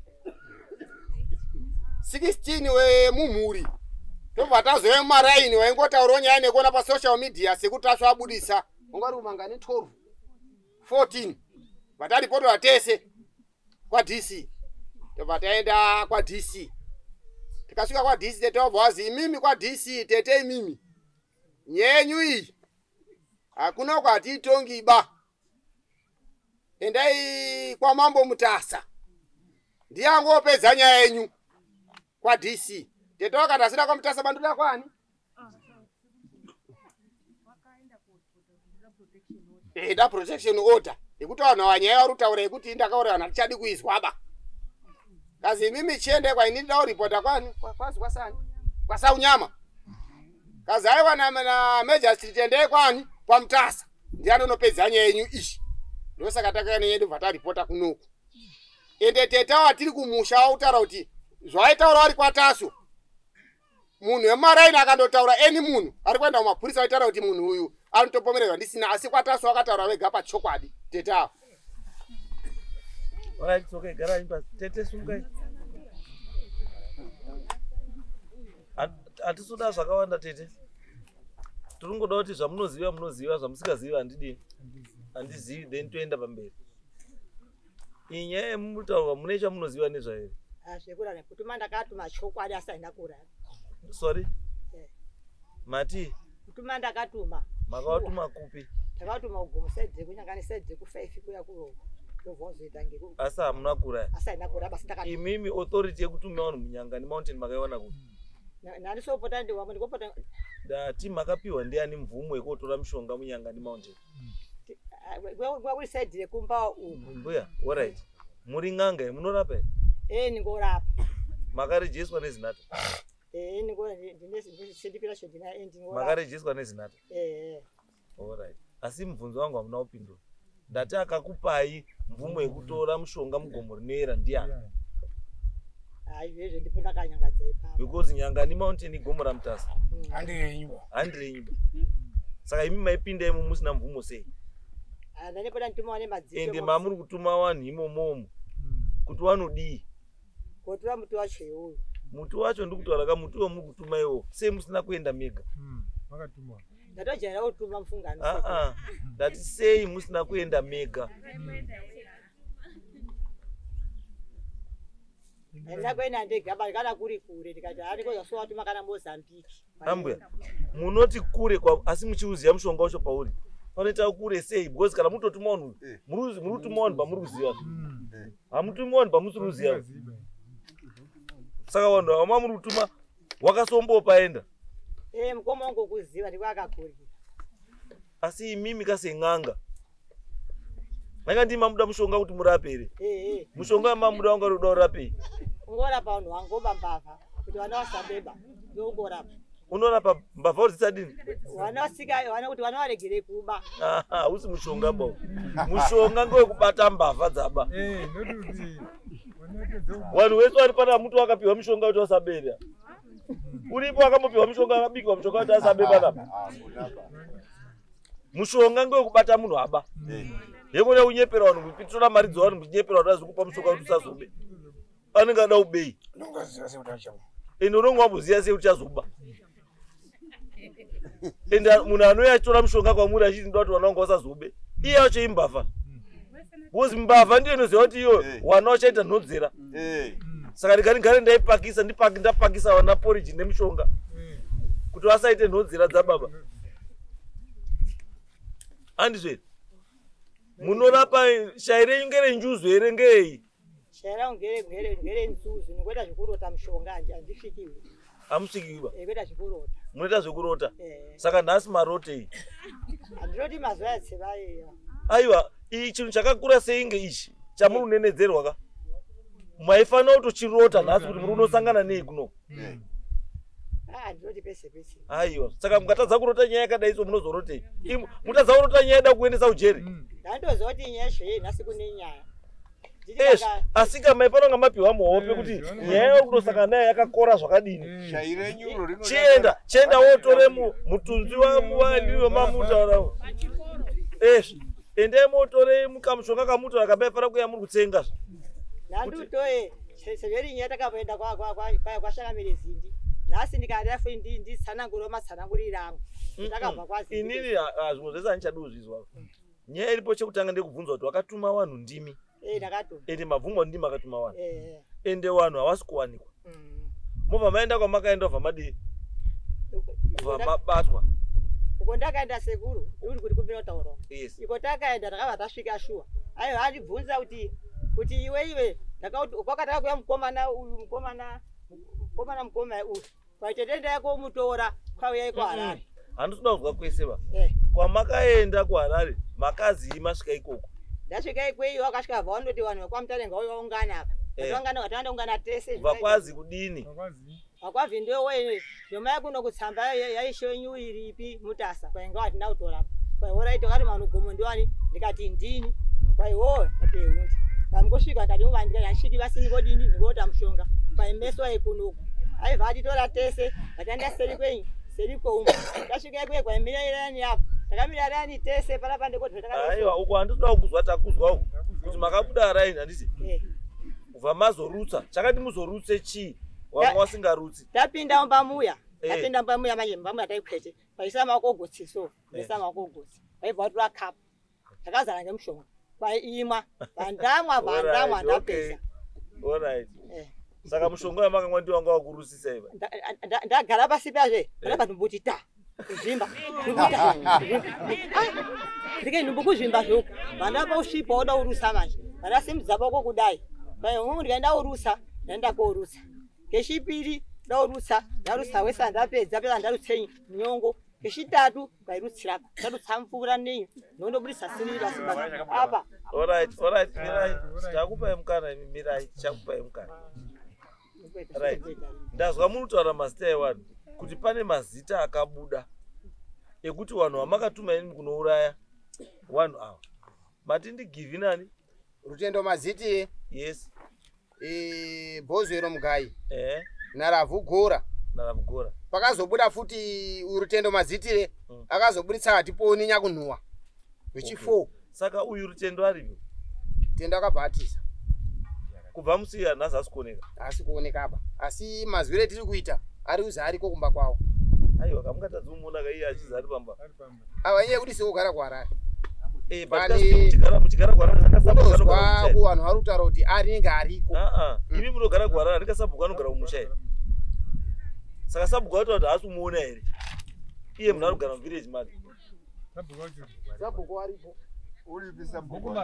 16 we mumhuri. Tobva tazoe maraini waingotaura nyaya nekuona pa social media sekuti asvabudisa. Ungari umangani 12. 14. Vataripota vatese kwa DC. Tobva taenda kwa DC. Tikasvika kwa DC tete wabvazi imimi kwa DC tete imimi. Nyenyu iyi. Hakuna kwati itongi ba. Endai kwa Mambo Mutasa. Ndiyango opedza nyaya yenyu kwa DC. Tete wakatasira kwa Mutasa bandula kwani? Da protection order. Ekuti vanhu vanyaya varutaura ekuti ndakaura vanhu hatichadi kuizwa ba. Kazi mimi chiende kwa inini ndao reporter kwani? Kwazi kwasani? Kwasaunyama. Kazi aiwa na Major Street ende kwani? Kwa Mutasa. Ndiano nopedza nyaya yenyu ishi. Ndosaka takana yedu vata reporter kunoku. Ende tete watiri kumusha wautaura kuti zvaitaura vari kwataso. Munhu wemaraini akandotaura eni munhu ari kuenda kumapurisa vaitaura kuti munhu uyu anotopomerezwa ndisina asi kwataso wakataura vega pachokwadi tete avo. Alright, okay, gara imba tete sungai. Atisuda zvakawanda tete. Tiringoda kuti zvamunoziva zvamusikaziva handidi. Handizivi then toenda pamberi. Inyaya yemutaura mune chamunoziva nezvayo. Zvekura nekutuma ndakatuma chokwadi asaina kurara. Sorry. Mati. Kutuma ndakatuma. Makawatuma kupi? Takatuma ugomo sedze kunyangani sedze ku5 kuya ku Vozita ngeku. Asa hamuna kuraya. Asaina kurara basi ndakatuma. Imimi authority yekutuma vanhu munyangani mountain makaiona kuti. Nani sopota ndiwamo ndikopota. Ndati makapiwa ndiani mvumo yekotora mushonga munyangani mountain. Wewe said yekumba umu. Mbuya, alright. Muri nganga munorapa? Ningorapa. Makarejiswa nezinata? Ningora ndinezindipira shodina ndingora. Makarejiswa nezinata? Alright. Asi mubvunzo wangu hamuna upindura. Ndati akakupai mvumo yekutora mushonga mugomo rinera ndiani? Izvezvo ndipo ndakanyangadza ipapo. Because nyangani mountain igomo raMutasa. Handirenyu. Saka imi maipinda imo musina mvumo sei? Ndanipoda ntuma wane madziso. Ende mamuri kutuma vanhu imomomo. Kuti vanodii? Kotora muti wacho iwoyo. Muti wacho ndikutaura ka muti womuri kutuma iwo. Sei musina kuenda mega? Makatumwa. Ndatojaira kutuma mfungano. Ndati sei musina kuenda mega? Ndakwenda ndegaba kana kuri kure ndikati ari kozasowa watuma kana Mozambique. Ambuya. Munoti kure kwa asi muchiuziya mushonga wacho pauri. Panoita kure sei? Because kana mutotuma vanhu murutuma vanhu pamuri kuziva. Hamutuma vanhu pamusiri kuziva. Saka vanhu ava muri kutuma wakasombopaenda. Mukoma wangu kuziva ndiko akakurira. Asi imimi kaseng'anga. Manga ndima muda mushonga kuti murape here. Mushonga mamuda wanga ruda urape. Ungorapa vanhu wangoba mbavha kuti vana vasabeba. Ndongorapa. Unorapa mbavha kuti dzisadini? Vana kuti vana varegere kuba. Usi mushonga bo. Mushonga ngowekubata mbavha dzaba. Ndoduti. Vanhu vese vari pana muti wakapiwa mushonga kuti wasabera. Uripo akambopiwa mushonga akabikwa mushonga kuti asabeba napa. Mushonga ngowekubata munhu aba. Yekona unyepera vanhu kupitora mari dzavanhu munyepera vanhu azikupa mushonga kuti usazobe. Anenge ada ubei. Ende unonge wamboziya sei kuti azoba. Ende munhu anouya achitora mushonga kwamuri achiti ndoda kuti vana vangu vasazobe. Iye wacho imbavha. Because mbavha ndiyo inoziva kuti iyo wana wachaita nhodzera. Saka ndikagara ndaipakisa ndapakisa vana porridge nemushonga kuti vasaite nhodzera dzababa. Andizve. Munorapa shaire ngere njuzu here ngei? Shaira ngere njuzu nikuita zvikurota mushonga handisvikiwi. Hamusvikiwi ba? Kuita zvikurota. munoita zvekurota. Saka nhasi marotei. Andinoti mazuva yatsevaiya. Aiwa, ichi chinhu chakakura seinge ichi chamurunenedzerwa ka. Maifanira kutochirota nhasi kuti muri unosangana nei kuno. Andinoti pese pese. Aiwa, saka mukatadza kurota nyaya yakadai so munozorotei. Mutadza kurota nyaya yada kuendesa ujeri. Ndandoziva kuti nyaya yacho nhasi kune nyaya. Asika maifanira kunge mapiwa muhope kuti nyaya yekutosangana nayo yakakora zvakadini. Chienda wotore mutunzi waliwo mamutaura. Endai motore mukamushonga kamutora kabaifara kuya muri kutsenga. Nandutoye severi nyaya takaenda kwashakamire zindi. Nhasi ndikaenda nditsanangura matsananguriro angu. Ndakabva kwazi. Inini zvimwe zvese handichaduzvizwa. Nyaya iripo chekutanga ndekubvunzwa kuti wakatuma vanhu ndimi. Ndakatuma. Ende mabvumwa ndimi akatuma vanhu. Ende vanhu havasi kuwanikwa. Mobva maenda kwamakaenda vabva madii. Mabatwa. Uko ndakaenda sekuru uri kuti kupira kutaura. Yes. Iko takaenda takabva tasvika shuwa. Aiwa handibvunza kuti iwe ndakauti kwakataka kuya mukomana uyu mukomana uyu. Pachitenda yako mutora kwauya iko Harare. Handisina kuzwa kwese va. Kwamakaenda kuHarare makazi masvika ikoko. Ndasvika ikweyo wakasvika bva wanoti vanhu vekwamutarenga vaungana apa. Vatanga vatanga tese. Vakwazi kudini. Vakwazi ndowe nyoma kuno kutsamba yaishonyu iripi mutasa kwainga watina kutora. Kwaihora ito kati manu gomo ndiwani ndikati ndini. Kwaiho ati hundi. Kamgosvika ndati muvandika yashiki vasini kodini ngota mushonga. Kwaimeswa ikunuku. Ai vati tora tese vatanda seri kwenyu. Seri kwa tasvika ikweyo kwaimira irani apa. Takamira rani tese para pande kuti takati. Aiwa uko handinoda kuzwa takuzwa uko. Kuti makabuda raini handisi. Kubva mazorutsa. Chakati muzorutse chii? Wamwe wasingarutsi. Tapinda mumbamuya. Tapinda mumbamuya manje mumbamuya taikwete. Paisa makogotsi so. Paisa makogotsi. Paibva tura cup. Takazana ngemushonga. Paimwa. Vandamwa ndapesa. All right. Saka mushonga wamakamwa ndiwo wanga wakurusisa iva. Ndagara pasi pazve. Ndakati mbuti ta. Kuzvimba. Ndike ndikuzvimba zvoku. Vandapa usvipa oda urusa manje. Vandasimudza boko kudai. Umwe ndikaenda urusa, ndaenda korusa. Kechipiri ndaurutsa, ndarusa wesa ndapedza pera ndarutsenyi nyongo. Kechitatu ngairutsira. Ndarutsa mvura nei. Ndondobudisa sirira simba. Apa. All right, Mirai. Takupa mukana Mirai, chakupa mukana. Right. Ndazwa munotaura mazita evanhu kuti pane mazita akabuda ekuti vanhu vamakatuma ini kunouraya vanhu ava. Matindigivi nani? Rutendo Maziti. Yes. Bhozwero Mugai. Naravhu Gora. Pakazobuda futi Rutendo Maziti akazobuditsa atiponi nyakunhuwa. Wechi4. Saka uyu Rutendo aripo. Tenda akabhatisa. Kubva musiya nhasi asikuoneka. Asikuoneka apa. Asi mazwire tiri kuita ari uzari kokumba kwawo. Aiwa kamukatadza kumuona kaiye achizari pamba. Ava iye kuti sikugara kuHarare. Muchigara kuHarare ndakasabwa kuvanhu vari kutaura kuti arinenge ariko. Imi munogara kuHarare ndikasabhuka anogara kumusha here. Saka sabhuka wataura kuti haasi kumuona here. Iye munhu ari kugara muvillage make. Sabhuko aripo. Uripi sabhuko?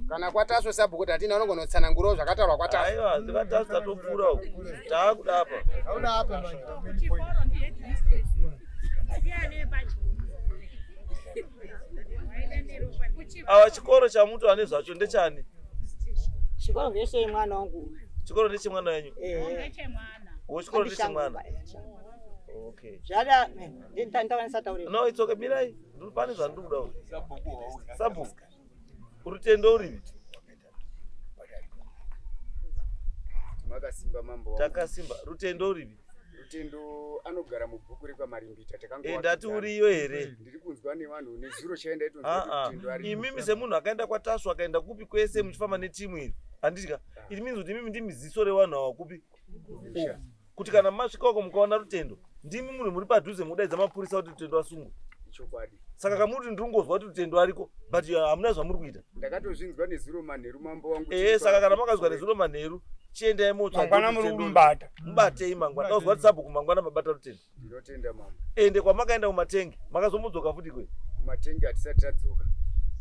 Kana kwataswe sabhuko tatina unogona kutsanangurawo zvakataurwa kwataswe. Aiwa ndikatasu tatopfuura uko. Taakuda apa. Auda apa manje. Awa chikoro chamuto ane zvacho ndechani? Chikoro ngechemwana mwana wangu. Chikoro ndechemwana wenyu? Ngechemwana. Wo chikoro ndechemwana. Okay. Zvada ndintaura sataurira. No, it's okay. Mirai, ndipane zvandikuda. Sabhuku. Rutendo uripi? Makasimba mambo. Takasimba. Rutendo uripi? Rutendo anogara mubhuku rekwamarimbita takangwa. Ndati uriyo here? Ndiri kunzwa nevanhu nezuro chaenda itonzwa Rutendo ari. Imimi semunhu akaenda kwaTasu akaenda kupi kwese muchifamba netimu iri. Andika. It means kuti imimi ndimi ziso revanhu ava kupi? Kuti kana masvika uko mukaona Rutendo, ndimi munhu muri padhuze mudaidza mapurisa kuti Rutendo asungwe. Chokwadi. Saka kamuti ndingozwa kuti Rutendo ariko, but hamuna zvamuri kuita. Ndakatozvinzwa nezuro manheru mambo wangu. Saka kana makazwa nezuro manheru, chiendai motsva. Mangwana muri kumbata. Mubatei mangwana. Ndazwa kuti sabhuku mangwana mabata Rutendo. Ndinotenda mambo. Ende kwamakaenda kumatenge, makazomudzoka futi kwe. Kumatenge hatisati tadzoka.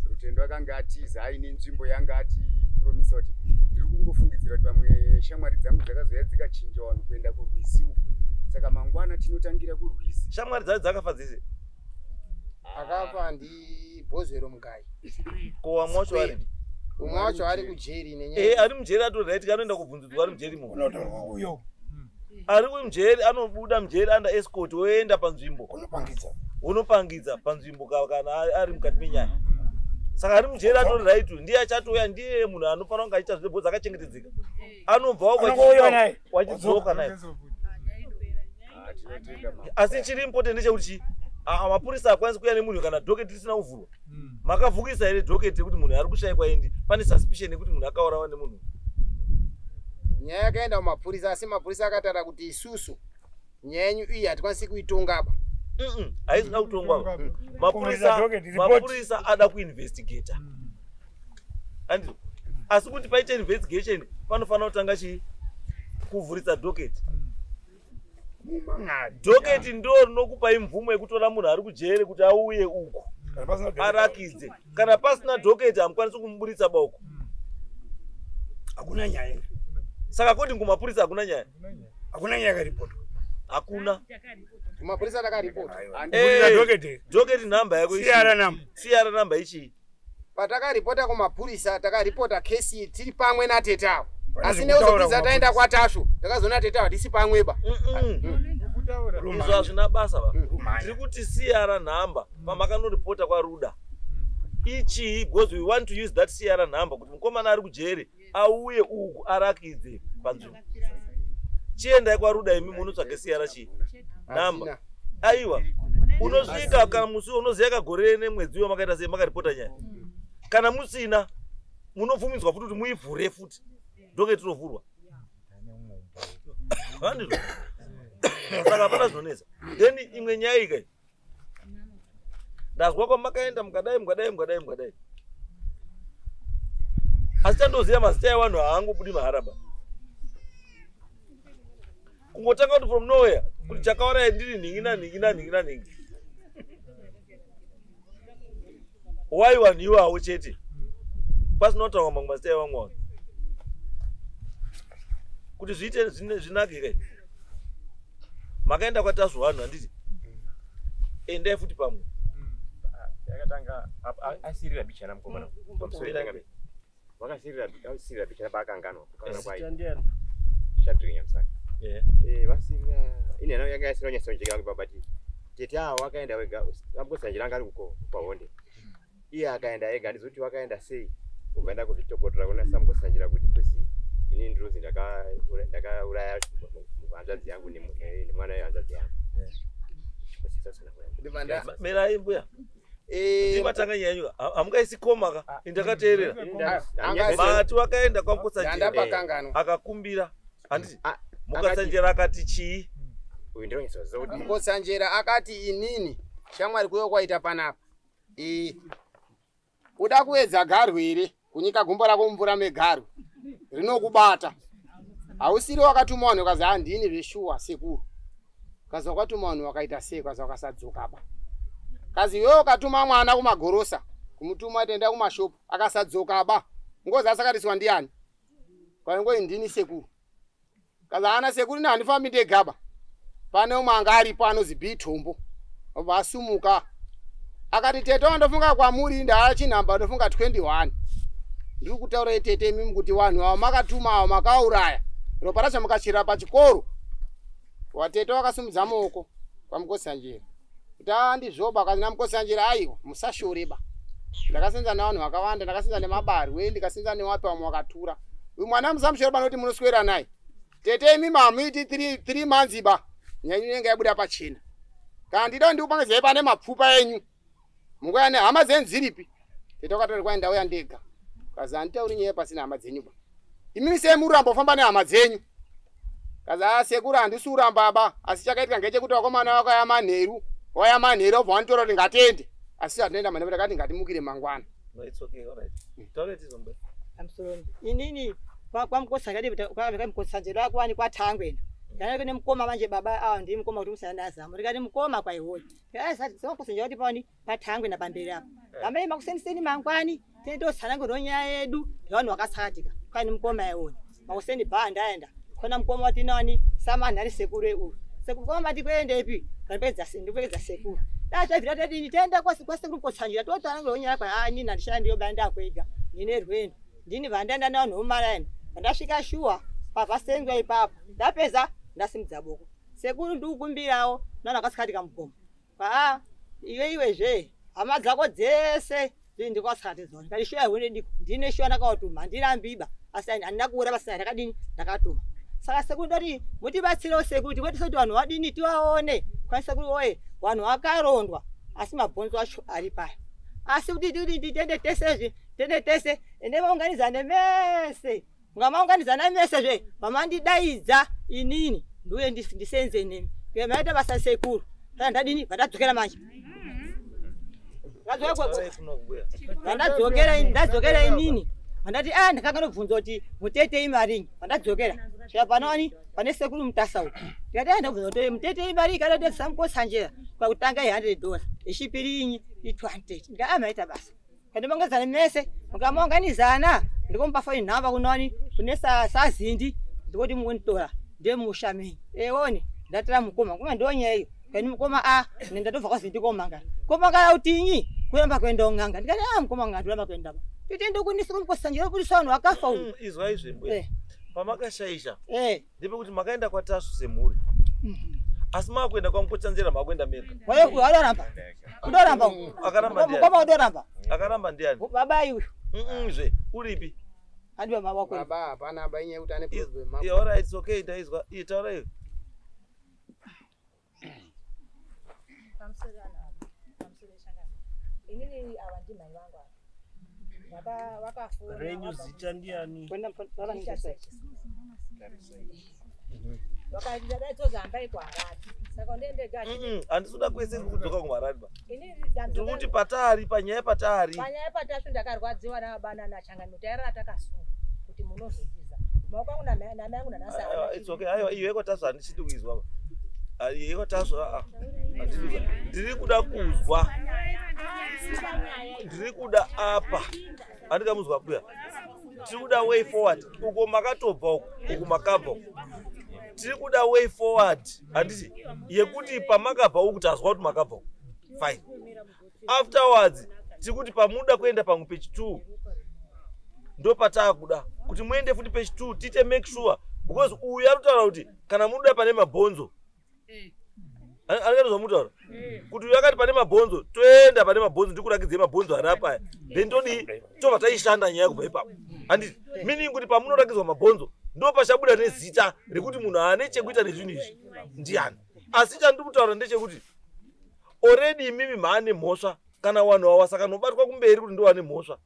Rutendo akanga atiza aine nzvimbo yanga ati promisa kuti ndiri kungofungidzira kuti pamwe shamwari dzangu dzakazoya dzikachinja vanhu kuenda kurwisi uko. saka mangwana tinotangira kurwisa. Shamwari dzacho dzakafa dzese. Akafa ndi Bozero Mugai. Kowa mwacho ari. Umwe wacho ari kujeri nenyaya. Ari mujeri atoreti anoenda kubvunzudzwa ari mujeri mu. Uyo. Ari mujeri anobuda mujeri under escort oenda panzvimbo. Unopangidza panzvimbo kana ari mukati menyaya. Saka ari mujeri atori right ndiye achatoya ndiye munhu anofanira kunge achiita zvebo dzakachengetedzeka. Anobvawo kwachidzoka naye. Asi chiri important ndechekuti mapurisa akwanisi kuya nemunhu kana dhoketi risina kuvhurwa. Makavhukisa here dhoketi kuti munhu ari kushayikwa endi pane suspicion yekuti munhu akaurawa nemunhu. Nyaya yakaenda kumapurisa asi mapurisa akataura kuti isusu nyaya yenyu iyi hatikwanisi kuitonga apa. Haisina kutongwa. Mapurisa ada kuinvestigate. Andizvo. Asi kuti paite investigation panofanira kutanga kuvhurisa dhoketi. Dhoketi ndo rinokupa mvumo yekutora munhu ari kujere kuti auye uku arakidze. Kana pasina dhoketi hamukwanisi kumuburitsa bauko. Hakuna nyaya. Saka kodi kumapurisa hakuna nyaya. Hakuna nyaya karipotwa. Hakuna. Kumapurisa takaripota. Dhoketi namba yako ichi. CR namba ichi. Patakaripota kumapurisa takaripota kesi tiri pamwe natetawo. Asi neuzopinza taenda kwatasvo takazoona tetawo tisi pamweba. Izvo hazvina basa va. Tiri kuti CR namba pamakanoripota kwaRuda. Ichi because we want to use that CR number kuti mukomana ari kujere auye uku arakidze panzvimbo. Chiendai kwaRuda imi munotsvage CR chi namba. Aiwa. Unosvika kana musi unoziya kagore nemwedzi wamakaita sei makaripota nyaya. Kana musina munobvumidzwa futi kuti muivhure futi. Dhoketi rovhurwa. Handizvo. Saka hapana zvinonetsa. Then imwe nyaya ika ndazwa kwamakaenda mukadai. Asi tandoziva mazita evanhu haangobudi maharaba. Kungotanga kuti from nowhere kuti chakaura ndiri nhingi. Waiwa ndiwo hawo chete. Pasina kutaura mamwe mazita evamwe vanhu. Kuti zviite zvinake kai. Makaenda kwatazvo vanhu handiti. Endai futi pamwe. Yakatanga asirira bichana mukomana pamusoro yanga wakasirira bichana pakanganwa kukana kwai shadrinya msaka vasirira ine nayo yanga yasirira nyasonjeka wangu babati tete awo wakaenda wega ambosanjira anga ari uko pahonde iye akaenda ega ndizoti wakaenda sei ukaenda kuzvitokotora kuna sambosanjira kuti kwesi ini ndirozi ndakauraya hanzvadzi yangu nemwana wehanzvadzi yangu mera imbuya ndimatanga nyanyu hamungaisi komaka indakateerera mati wakaenda kwaMukotsanjera akakumbira handiti Mukotsanjera akati chii Mukotsanjera akati inini shamwari kuyo kwaita panapa uda kuedza garwe here kunyika gumbo rako mvura megarwe rinokubata hausiri wakatuma vanhu ukazi handini veshuwa sekuru kazi wakatuma vanhu wakaita sei kazi wakasadzoka kazi iwewe ukatuma mwana kumagorosa kumutuma tenda kumashopu akasadzoka ba ngozi asakatiswa ndiani kwaingoi ndini sekuru kazi ana sekuru ine handifambi ndegaba pane umwe anga aripo anozi Bitombo obva asumuka akati tete wandofunga kwamuri ndaachinhamba ndofunga 21 ndiri kutaura tete imimi kuti vanhu avo makatuma avo makauraya ropa racho mukachira pachikoro watete wakasimudza maoko kwaMukotsanjera kuti ndizvoba kazi naMukotsanjera aiwa musashoreba ndakasenza nevanhu vakawanda ndakasenza nemabari uye ndikasenza newapi vamwe wakatura uyu mwana musamushoreba noti munoswera naye tete imimi hamuiti 3 months ba nyanyu inenge yabuda pachena kana ndida ndikupangizai pane mapfupa enyu mungoya nehama dzenyu dziripi tete wakatoti kwai ndauya ndega kazi handitauri nyaya pasina hama dzenyu ba imimi sei muramba kufamba nehama dzenyu kazi sekuru handisi uramba ba asi chakaitika ngechekuti wakomana wako yamanheru waya manheru obva wanitora kuti ngatende asi hatinoenda mane takati ngatimukire mangwana inini kwaMukotsanjera wakuwani kwaThangwena ndana kune mukoma manje baba ndi mukoma kuti musandazamu rikati mukoma kwaihoni sati Mukotsanjera kuti pawani paThangwena pamberi apo kambe makusendiseni mangwani tendosana ngoronya yedu vanhu vakasakatika kwani mukoma ihoni makuseni bha ndaenda kona mukoma wati nani samani ari sekuru sekukoma ndikwendepi kanipedza sekuru dazvavhira tati nditenda kwasekuru kotsanjira totana ngonyaya kwa nini ndishaya ndiyo banda kwega ndine rwendo ndini vandanda na vanhu vomarayani vandasvika shuwa pavasengwa ipapo ndapedza ndasimudza boko sekuru ndikukumbirawo nana akasikati kamugomo iwe hama dzako dzese ndikwasikati dzoni kati shuwa hwene ndine shuwa ndakautuma ndirambiba asi handina kuura pasina ndakadini ndakatuma saka sekuru ndoti mutibatsirewo sekuru tikwetise kuti vanhu vadini tivaone kwani sekuru oye vanhu vakarondwa asi mabhonzo acho ari paya asi kuti titende tese ende vaunganidzane mese mungamaunganidzana mesezve vamandidaidza inini ndiuye ndisenze nemi maita basa sekuru saka ndadini vandadzokera manje ndadzokera inini vandati ndakanga ndobvunza kuti mutetei maringi vandadzokera saka panani pane sekuru mutasa uku ndikati ndabvunza kuti mutetei maringi kadadesamukotsanjera kwakutanga $100 echipiri inyi i20 ndikamaita basa kandimaunganidzana mese mukamaunganizana ndikomupa foni nhamba kunani kune sazindi ndikuti munditora ndemushamenyi eone ndatira mukoma kuma ndonyeyo kani mukoma nendatobva kwazindi komangana komangana utinyi kuramba kuenda ung'anga ndikati mukoma ng'anga turamba kuenda ba titende kunisa kumukotsanjera kuti vanhu vakafa uyu izwa izvembo pamakashaisha ndepekuti makaenda kwatasu semhuri asi makuenda kwamukotsanjera makuenda mega udoramba akaramba udoramba akaramba ndiani baba iwe zve uripi handi baba wako baba hapana baba inyaya kuti ane problem all right it's okay ndaizwa taura iwe inini ava ndimai vangu vakafona renyu zita ndiani vakadaizohambai kuharati saka ndendegati handisuda kwese kudzoka kuharati ba ndikuti patari panyaya patari patasu ndakarwadziwa nabanana changano tairara takasunga kuti munozotiza maoko angu namai angu nanasa it's okay aiwa iwe kwatasu handichidi kuizwa iwe kwatasu ndiri kuda kuzwa ndiri kuda apa handikamuzwa buya tiri kuda way forward uko makatobva uku makabva tiri kuda way forward handiti yekuti pamakabva uku tazwa kuti makabva uku fine afterwards tiri kuti pamuda kuenda pamwe page 2 ndo pataakuda kuti muende futi page 2 tite make sure because uyu arikutaura kuti kana muda pane mabhonzo anikatozwa mutaura kuti uyu akati pane mabhonzo toenda pane mabhonzo ndikurakidze mabhonzo ari apaya then todi tobva taishanda nyaya kubva ipapo handiti meaning kuti pamunorakidzwa mabhonzo ndo pachabuda nezita rekuti munhu ane chekuita nezvinhu izvi ndiani asi chandiri kutaura ndechekuti already imimi maane mhosva kana vanhu ava saka nobatwa kumberi kuti ndovane mhosva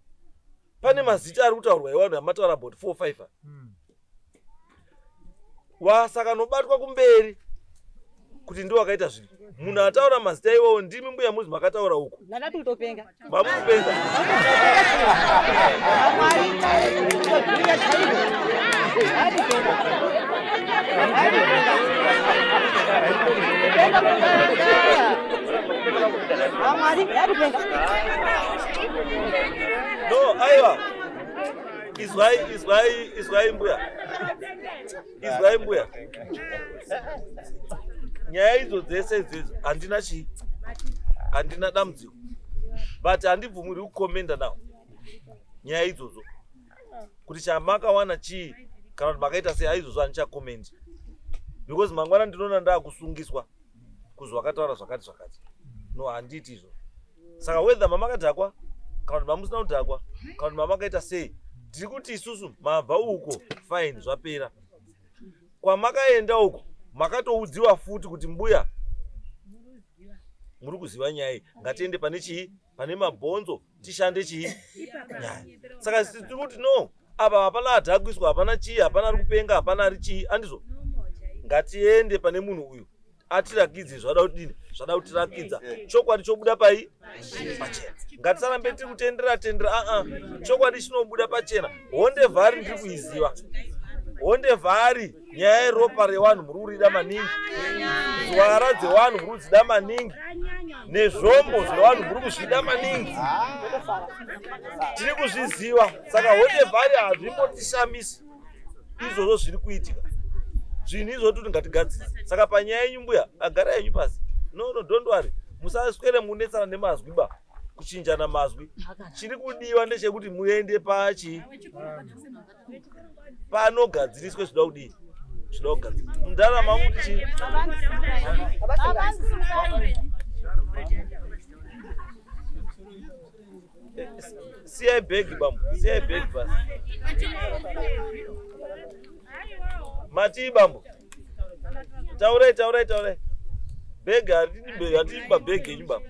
pane mazita ari kutaurwa ivanhu amataura about 4-5 wasaka nobatwa kumberi kuti ndo wakaita zvinhu munhu ataura mazita iwowo ndimi mbuya muzi makataura uko ndandati utopenga mamupenga no aiwa izwai mbuya nyaya idzo dzese idzodzo handina chii handina dambudziko but handibvumiri kukomenda nawo nyaya idzodzo kuti chamakawana chii kana kuti makaita sei aizvozvo handichakomendi because mangwana ndinoona ndaakusungiswa kuzi wakataura zvakati no handiti izvo saka whether mamakadhakwa kana kuti mamusina kudhakwa kana kuti mamakaita sei ndiri kuti isusu mabva uko fine zvapera kwamakaenda uko makatoudziwa futi kuti mbuya muri kuziva nyaya iyi ngatiende pane chii pane mabhonzo tishande chii nyaya saka tiri kuti no apa hapana adhakwiswa hapana chii hapana ari kupenga hapana ari chii andizvo ngatiende pane munhu uyu atirakidze zvada kudini zvada kutirakidza chokwadi chobuda pai pachena ngatisarambe tiri kutendera chokwadi chinobuda pachena honde vhari ndiri kuiziva honde vhari nyaya yeropa revanhu muri kurida maningi nzwara dzevanhu muri kudzida maningi nezvombo zvevanhu muri kuzvida maningi tiri kuzviziva saka honde vhari hazvimbotishamisi izvozvo zviri kuitika zvinhu izvo kuti ngatigadzire. Saka panyaya yenyu mbuya agara yenyu pasi. No, don't worry. Musaswere munetsana nemazwi ba. Kuchinjana mazwi. Chiri kudiwa ndechekuti muende panogadziriswe zvinoda kudii. Zvinoda kugadzirwa. Mundarama muti siyai bhegi bambo, siyai bhegi basi. Mati bambo. Taurai. Bhegi hatidi mabhegi yenyu bambo.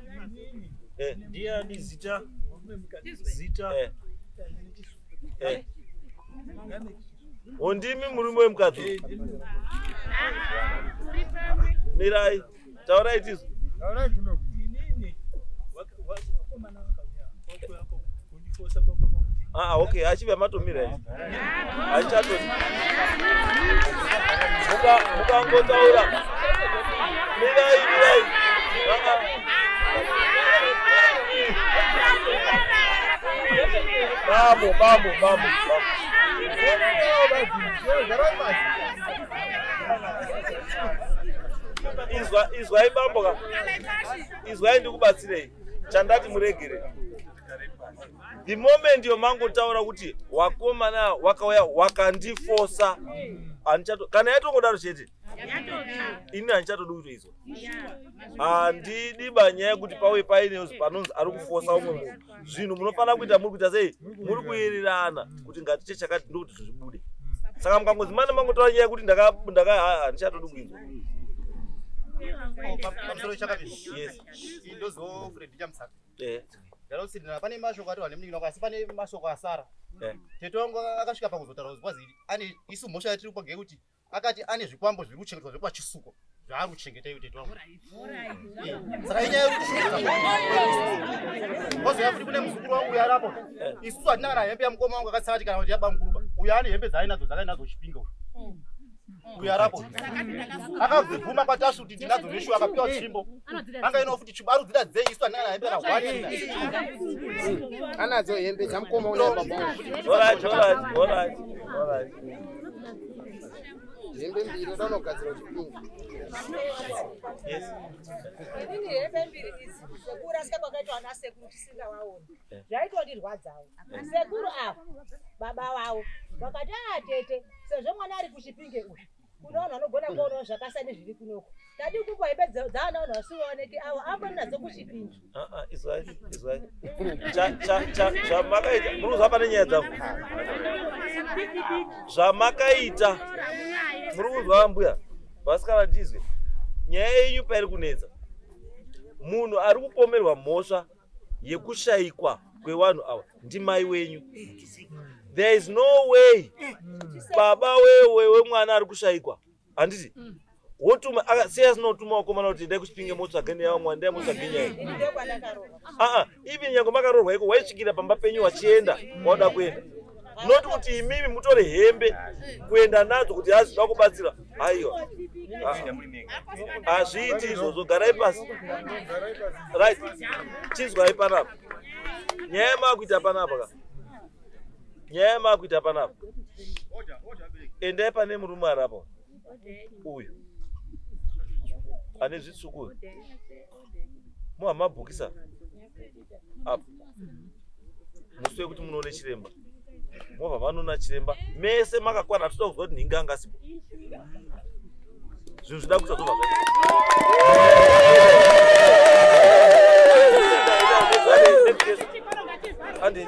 Ndiani zita? Ondimi murume wemukadzi. Mirai, taurai tizo. Taurai kuno. Okay, achiva matomira. Achato. Mukangotaura. Mirai. Bambo. Izwai bambo ka. Izwai ndikubatsirei. Chandati muregere. The moment yomangotaura kuti wakomana wakauya wakandifosa kana yatongodaro chete ini hanchatodi kuito izvo. Handidi banyaya kuti pauye paine panonzi ari kufosa umwe munhu. Zvinhu munofanira kuita muri kuita sei? Muri kuwirirana kuti ngatiche chakati ndokuti zvibude. Saka mukangozi mana mangotaura nyaya yekuti handichatodi kuizwa. Pamusoro chakati. Yes. Indozo Fred Jamsaka. Ndalosindira pane mashoko ati wane mningi asi pane mashoko asara. Tetongo akasvika pakuzotaura kwazi ane isu mhosva yatiri kupa ngekuti akati ane zvikwambo zviri kuchengetwa zvekwa Chisuko. Zvaari kuchengeta iwe tetongo. Saka inyaya wazo yafuti kune muzukuru wangu yarapo. Isu hatina kana hembe yamukoma wangu akatsati kana kuti yabamkuruba. Uyo ane hembe dzainadzo dzakainadzo chipinga uyu. Uyarapo akabvuma kwatasu kuti ndinadzo neshu akapiwa chimbo anga ino futi chibaru dzida dzei isu anana hembe ragwati anadzo hembe dzamukoma una baba. Alright. Hembe mbiri dzinogadzira chipinga. Yes. Ini hembe mbiri idzi sekurasika kwakaitwa ana sekuru tisingawaoni. Zvaitondirwadzawo. Sekuru apo baba wavo vakati tete sezvo mwana ari kuchipinge uyu kunoona anogona kuonawo zvakasiyana nezviri kunoko. Tadi kupa hembe dzaanaona vasingaoneki avo ambori nadzo kuchipinge. Izwai. Zvamakaita munozwa pane nyaya dzangu. Zvamakaita muri kuzwa mbuya vasikana ndizwe nyaya yenyu pairi kunetsa. Munhu ari kupomerwa mhosva yekushayikwa kwevanhu ava ndimai wenyu. There is no way baba wewe mwana ari kushayikwa. Handiti wotuma seyasinotuma wakomana kuti ndai kuchipinge motsvaga neyawo mwana ndai motsvaga nyaya. Even nyange makarorwa iko waisvikira pamba penyu wachienda wauda kuenda. Not kuti imimi mutore hembe kuenda nadzo kuti hazvida kubatsira. Aiwa. Hazviiti izvozvo, garai pasi. Right. Chizwai panapa. Nyaya makuita panapa ka. Nyaya makuita panapa. Endai pane murume arapo. Uyu. Ane zvitsvuku. Muhamabhukisa. Apo. Muswe kuti munoone chiremba. Mova vanona chiremba. Mese makakwana toda kuzwa kuti nhinga angasipo. Zvinhu zvida kuita zvo Andi